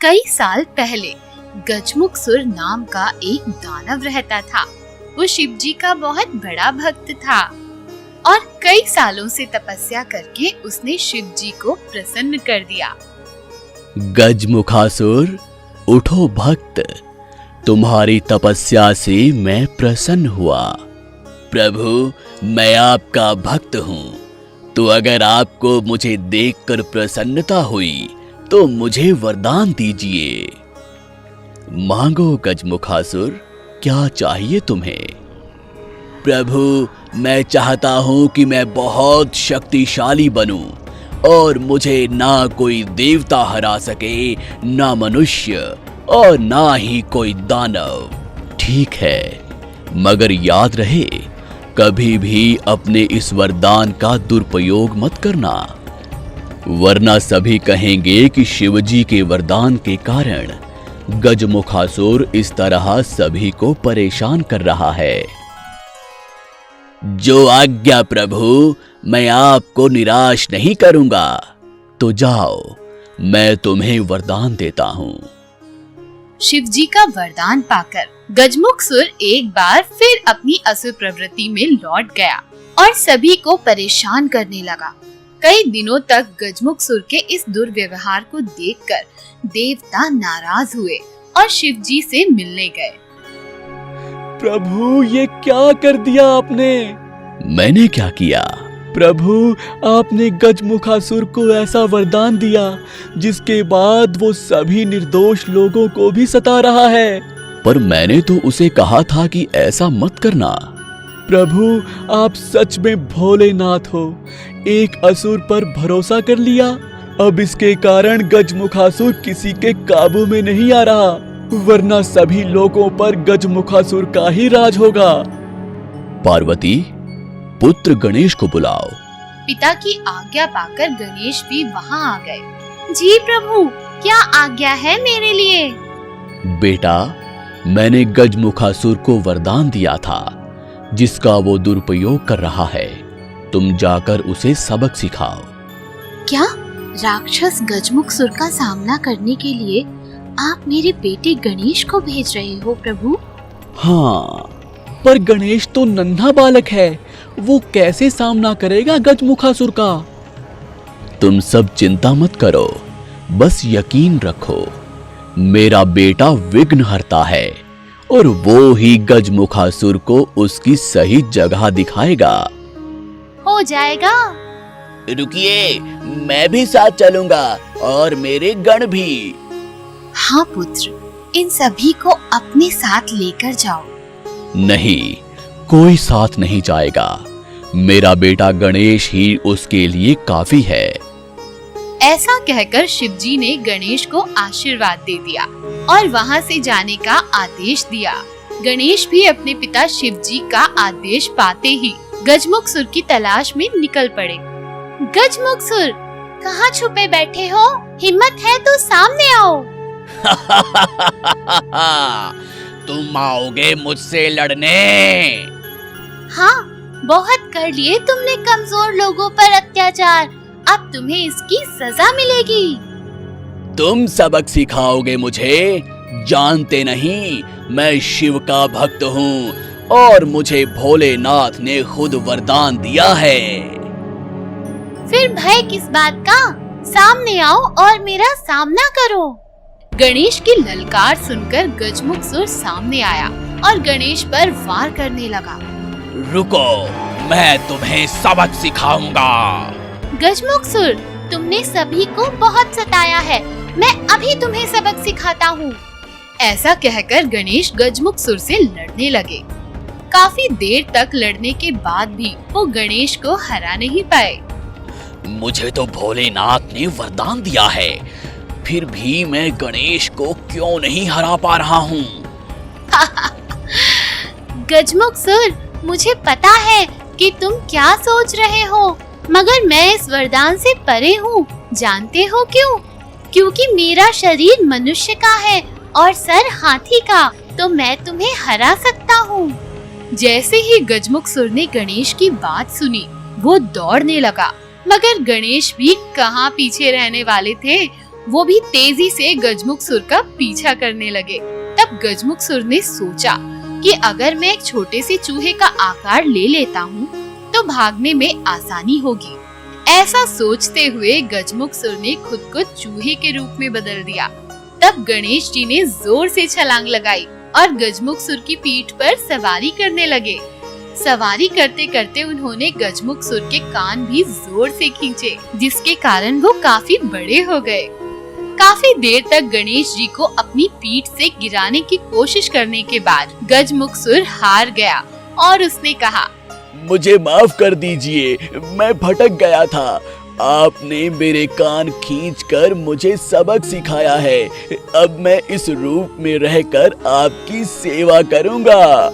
कई साल पहले गजमुखसुर नाम का एक दानव रहता था। वो शिव जी का बहुत बड़ा भक्त था और कई सालों से तपस्या करके उसने शिव जी को प्रसन्न कर दिया। गजमुखासुर, उठो भक्त, तुम्हारी तपस्या से मैं प्रसन्न हुआ। प्रभु, मैं आपका भक्त हूँ, तो अगर आपको मुझे देखकर प्रसन्नता हुई तो मुझे वरदान दीजिए। मांगो गजमुखासुर, क्या चाहिए तुम्हें? प्रभु, मैं चाहता हूँ कि मैं बहुत शक्तिशाली बनूं और मुझे ना कोई देवता हरा सके, ना मनुष्य और ना ही कोई दानव। ठीक है, मगर याद रहे, कभी भी अपने इस वरदान का दुरुपयोग मत करना, वरना सभी कहेंगे कि शिवजी के वरदान के कारण गजमुखासुर इस तरह सभी को परेशान कर रहा है। जो आज्ञा प्रभु, मैं आपको निराश नहीं करूंगा। तो जाओ, मैं तुम्हें वरदान देता हूँ। शिव जी का वरदान पाकर गजमुखसुर एक बार फिर अपनी असुर प्रवृत्ति में लौट गया और सभी को परेशान करने लगा। कई दिनों तक गजमुखसुर के इस दुर्व्यवहार को देखकर देवता नाराज हुए और शिव जी से मिलने गए। प्रभु, ये क्या कर दिया आपने? मैंने क्या किया? प्रभु, आपने गजमुखासुर को ऐसा वरदान दिया जिसके बाद वो सभी निर्दोष लोगों को भी सता रहा है। पर मैंने तो उसे कहा था कि ऐसा मत करना। प्रभु, आप सच में भोलेनाथ हो। एक असुर पर भरोसा कर लिया, अब इसके कारण गजमुखासुर किसी के काबू में नहीं आ रहा, वरना सभी लोगों पर गजमुखासुर का ही राज होगा। पार्वती, पुत्र गणेश को बुलाओ। पिता की आज्ञा पाकर गणेश भी वहाँ आ गए। जी प्रभु, क्या आज्ञा है मेरे लिए? बेटा, मैंने गजमुखासुर को वरदान दिया था जिसका वो दुरुपयोग कर रहा है। तुम जाकर उसे सबक सिखाओ। क्या राक्षस गजमुखसुर का सामना करने के लिए आप मेरे बेटे गणेश को भेज रहे हो प्रभु? हाँ, पर गणेश तो नन्हा बालक है, वो कैसे सामना करेगा गजमुखासुर का? तुम सब चिंता मत करो, बस यकीन रखो, मेरा बेटा विघ्नहर्ता है और वो ही गजमुखासुर को उसकी सही जगह दिखाएगा। हो जाएगा। रुकिए, मैं भी साथ चलूंगा और मेरे गण भी। हाँ पुत्र, इन सभी को अपने साथ लेकर जाओ। नहीं, कोई साथ नहीं जाएगा। मेरा बेटा गणेश ही उसके लिए काफी है। ऐसा कहकर शिवजी ने गणेश को आशीर्वाद दे दिया और वहाँ से जाने का आदेश दिया। गणेश भी अपने पिता शिवजी का आदेश पाते ही गजमुखसुर की तलाश में निकल पड़े। गजमुखसुर, कहाँ छुपे बैठे हो? हिम्मत है तो सामने आओ। तुम आओगे मुझसे लड़ने? हाँ, बहुत कर लिए तुमने कमजोर लोगों पर अत्याचार, अब तुम्हें इसकी सजा मिलेगी। तुम सबक सिखाओगे मुझे? जानते नहीं, मैं शिव का भक्त हूँ और मुझे भोलेनाथ ने खुद वरदान दिया है। फिर भय किस बात का? सामने आओ और मेरा सामना करो। गणेश की ललकार सुनकर गजमुखसुर सामने आया और गणेश पर वार करने लगा। रुको, मैं तुम्हें सबक सिखाऊंगा। गजमुखसुर, तुमने सभी को बहुत सताया है, मैं अभी तुम्हें सबक सिखाता हूँ। ऐसा कहकर गणेश गजमुखसुर से लड़ने लगे। काफी देर तक लड़ने के बाद भी वो गणेश को हरा नहीं पाए। मुझे तो भोलेनाथ ने वरदान दिया है, फिर भी मैं गणेश को क्यों नहीं हरा पा रहा हूँ? गजमुखसुर, मुझे पता है कि तुम क्या सोच रहे हो, मगर मैं इस वरदान से परे हूँ। जानते हो क्यों? क्योंकि मेरा शरीर मनुष्य का है और सर हाथी का, तो मैं तुम्हें हरा सकता हूँ। जैसे ही गजमुखसुर ने गणेश की बात सुनी, वो दौड़ने लगा, मगर गणेश भी कहाँ पीछे रहने वाले थे। वो भी तेजी से गजमुखसुर का पीछा करने लगे। तब गजमुखसुर ने सोचा कि अगर मैं एक छोटे से चूहे का आकार ले लेता हूँ तो भागने में आसानी होगी। ऐसा सोचते हुए गजमुखसुर ने खुद को चूहे के रूप में बदल दिया। तब गणेश जी ने जोर से छलांग लगाई और गजमुखसुर की पीठ पर सवारी करने लगे। सवारी करते करते उन्होंने गजमुखसुर के कान भी जोर से खींचे, जिसके कारण वो काफी बड़े हो गए। काफी देर तक गणेश जी को अपनी पीठ से गिराने की कोशिश करने के बाद गजमुखसुर हार गया और उसने कहा, मुझे माफ कर दीजिए, मैं भटक गया था। आपने मेरे कान खींचकर मुझे सबक सिखाया है। अब मैं इस रूप में रहकर आपकी सेवा करूंगा।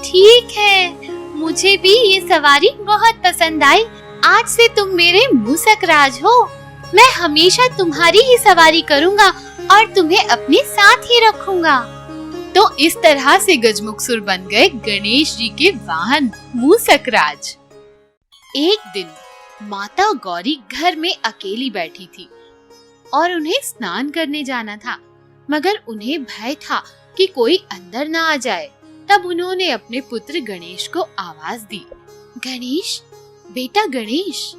ठीक है, मुझे भी ये सवारी बहुत पसंद आई। आज से तुम मेरे मूसक राज हो। मैं हमेशा तुम्हारी ही सवारी करूंगा और तुम्हें अपने साथ ही रखूंगा। तो इस तरह से गजमुखसुर बन गए गणेश जी के वाहन मूसक राज। एक दिन माता गौरी घर में अकेली बैठी थी और उन्हें स्नान करने जाना था, मगर उन्हें भय था कि कोई अंदर ना आ जाए। तब उन्होंने अपने पुत्र गणेश को आवाज दी, गणेश, बेटा गणेश।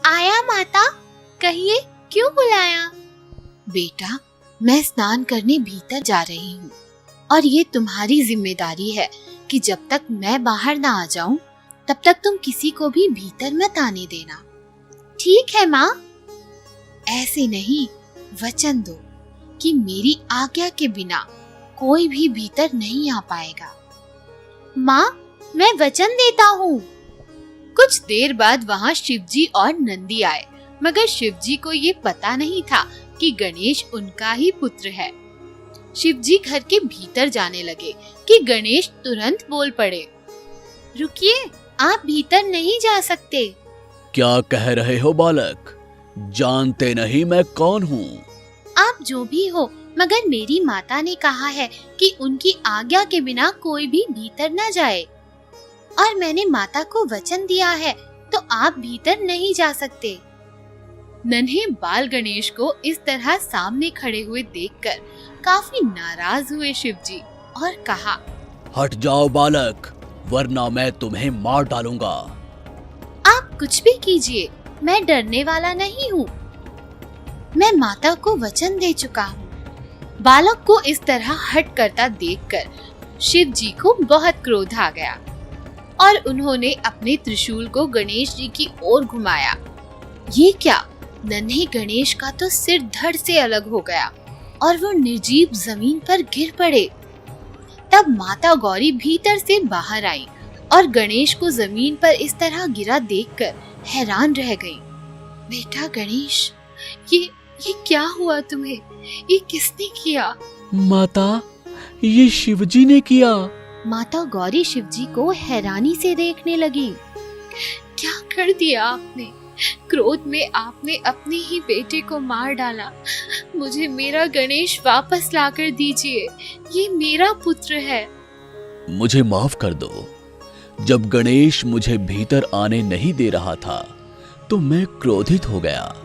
आया माता, कहिए क्यों बुलाया? बेटा, मैं स्नान करने भीतर जा रही हूँ और ये तुम्हारी जिम्मेदारी है कि जब तक मैं बाहर ना आ जाऊं तब तक तुम किसी को भी भीतर मत आने देना। ठीक है माँ। ऐसे नहीं, वचन दो कि मेरी आज्ञा के बिना कोई भी भीतर नहीं आ पाएगा। माँ, मैं वचन देता हूँ। कुछ देर बाद वहाँ शिवजी और नंदी आए, मगर शिवजी को ये पता नहीं था कि गणेश उनका ही पुत्र है। शिवजी घर के भीतर जाने लगे कि गणेश तुरंत बोल पड़े, रुकिए, आप भीतर नहीं जा सकते। क्या कह रहे हो बालक? जानते नहीं मैं कौन हूँ? आप जो भी हो, मगर मेरी माता ने कहा है कि उनकी आज्ञा के बिना कोई भी भीतर न जाए, और मैंने माता को वचन दिया है, तो आप भीतर नहीं जा सकते। नन्हे बाल गणेश को इस तरह सामने खड़े हुए देखकर काफी नाराज हुए शिवजी और कहा, हट जाओ बालक, वरना मैं तुम्हें मार डालूंगा। आप कुछ भी कीजिए, मैं डरने वाला नहीं हूँ। मैं माता को वचन दे चुका हूँ। बालक को इस तरह हट करता देखकर शिव जी को बहुत क्रोध आ गया और उन्होंने अपने त्रिशूल को गणेश जी की ओर घुमाया। ये क्या, नन्हे गणेश का तो सिर धड़ से अलग हो गया और वो निर्जीव जमीन पर गिर पड़े। तब माता गौरी भीतर से बाहर आई और गणेश को जमीन पर इस तरह गिरा देखकर हैरान रह गई। बेटा गणेश, ये क्या हुआ तुम्हें? ये किसने किया? माता, ये शिवजी ने किया। माता गौरी शिवजी को हैरानी से देखने लगी। क्या कर दिया आपने? क्रोध में आपने अपने ही बेटे को मार डाला। मुझे मेरा गणेश वापस लाकर दीजिए, ये मेरा पुत्र है। मुझे माफ कर दो। जब गणेश मुझे भीतर आने नहीं दे रहा था तो मैं क्रोधित हो गया।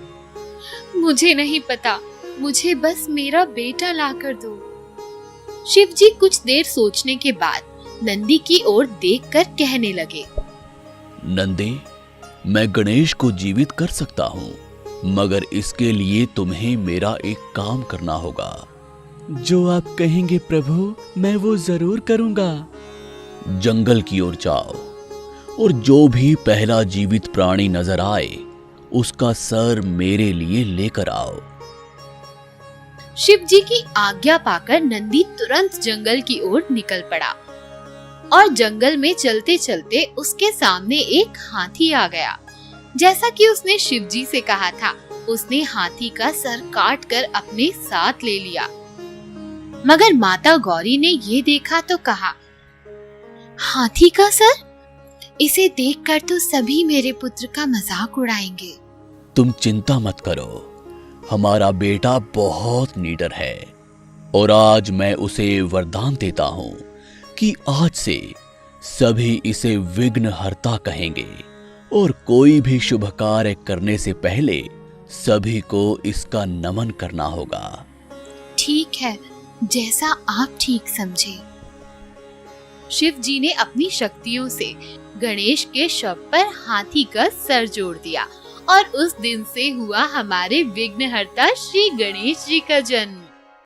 मुझे नहीं पता, मुझे बस मेरा बेटा लाकर दो। शिवजी कुछ देर सोचने के बाद नंदी की ओर देखकर कहने लगे, नंदी, मैं गणेश को जीवित कर सकता हूँ, मगर इसके लिए तुम्हें मेरा एक काम करना होगा। जो आप कहेंगे प्रभु, मैं वो जरूर करूँगा। जंगल की ओर जाओ और जो भी पहला जीवित प्राणी नजर आए उसका सर मेरे लिए लेकर आओ। शिव जी की आज्ञा पाकर नंदी तुरंत जंगल की ओर निकल पड़ा और जंगल में चलते चलते उसके सामने एक हाथी आ गया। जैसा कि उसने शिव जी से कहा था, उसने हाथी का सर काट कर अपने साथ ले लिया। मगर माता गौरी ने ये देखा तो कहा, हाथी का सर? इसे देखकर तो सभी मेरे पुत्र का मजाक उड़ाएंगे। तुम चिंता मत करो, हमारा बेटा बहुत निडर है और आज मैं उसे वरदान देता हूँ कि आज से सभी इसे विघ्नहर्ता कहेंगे और कोई भी शुभ कार्य करने से पहले सभी को इसका नमन करना होगा। ठीक है, जैसा आप ठीक समझे। शिव जी ने अपनी शक्तियों से गणेश के शव पर हाथी का सर जोड़ दिया और उस दिन से हुआ हमारे विघ्नहर्ता श्री गणेश जी का जन्म।